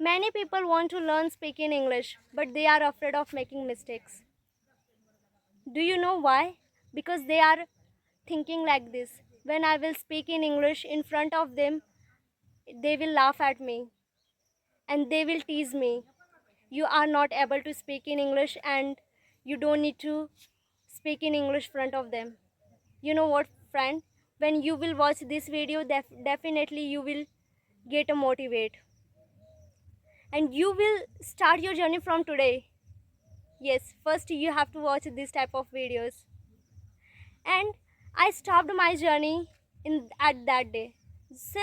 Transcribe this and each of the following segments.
Many people want to learn speaking English, but they are afraid of making mistakes. Do you know why? Because they are thinking like this. When I will speak in English in front of them, they will laugh at me and they will tease me. You are not able to speak in English and you don't need to speak in English front of them. You know what, friend? When you will watch this video, definitely you will get a motivate. And you will start your journey from today. Yes, first you have to watch this type of videos. And I stopped my journey at that day. So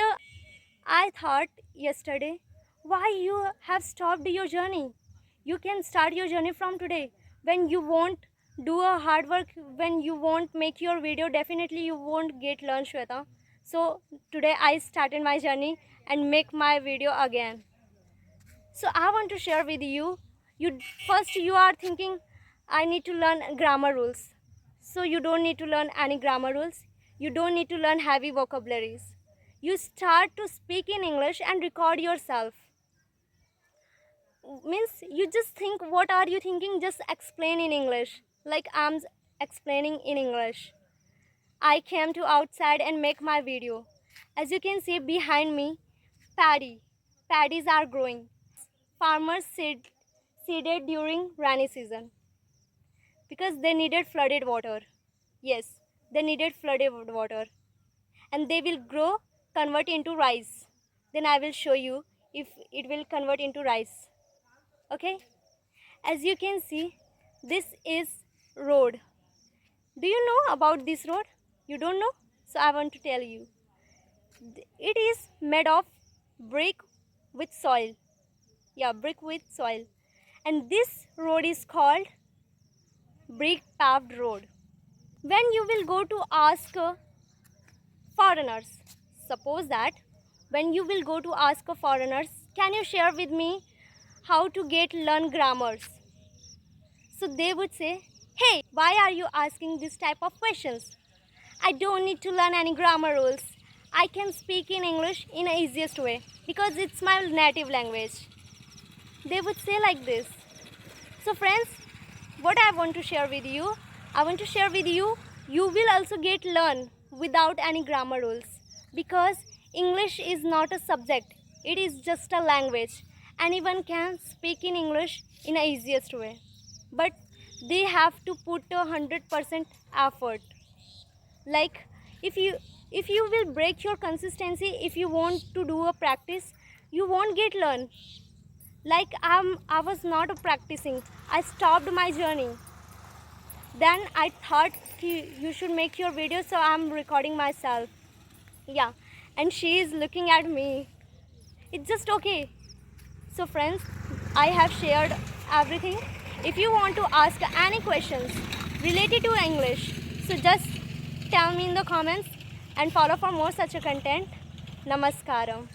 I thought yesterday, why you have stopped your journey? You can start your journey from today. When you won't do a hard work, when you won't make your video, definitely you won't get learn, Shweta. So today I started my journey and make my video again. So I want to share with you, first you are thinking I need to learn grammar rules. So you don't need to learn any grammar rules. You don't need to learn heavy vocabularies. You start to speak in English and record yourself. Means you just think, what are you thinking? Just explain in English. Like I'm explaining in English. I came to outside and make my video. As you can see behind me, paddies are growing. Farmers seeded during rainy season because they needed flooded water. Yes, they needed flooded water. And they will grow, convert into rice. Then I will show you if it will convert into rice. Okay? As you can see, this is road. Do you know about this road? You don't know? So I want to tell you. It is made of brick with soil. Yeah, brick with soil. And this road is called brick paved road. When you will go to ask foreigners, suppose that when you will go to ask foreigners, can you share with me how to learn grammars? So they would say, hey, why are you asking this type of questions? I don't need to learn any grammar rules. I can speak in English in the easiest way because it's my native language. They would say like this. So friends, what I want to share with you, you will also learn without any grammar rules, because English is not a subject, it is just a language. Anyone can speak in English in the easiest way, but they have to put 100% effort. Like if you will break your consistency, if you want to do a practice, you won't learn. Like I was not practicing, I stopped my journey. Then I thought you should make your video, so I'm recording myself. Yeah, and she is looking at me. It's just okay. So friends, I have shared everything. If you want to ask any questions related to English, so just tell me in the comments and follow for more such a content. Namaskaram.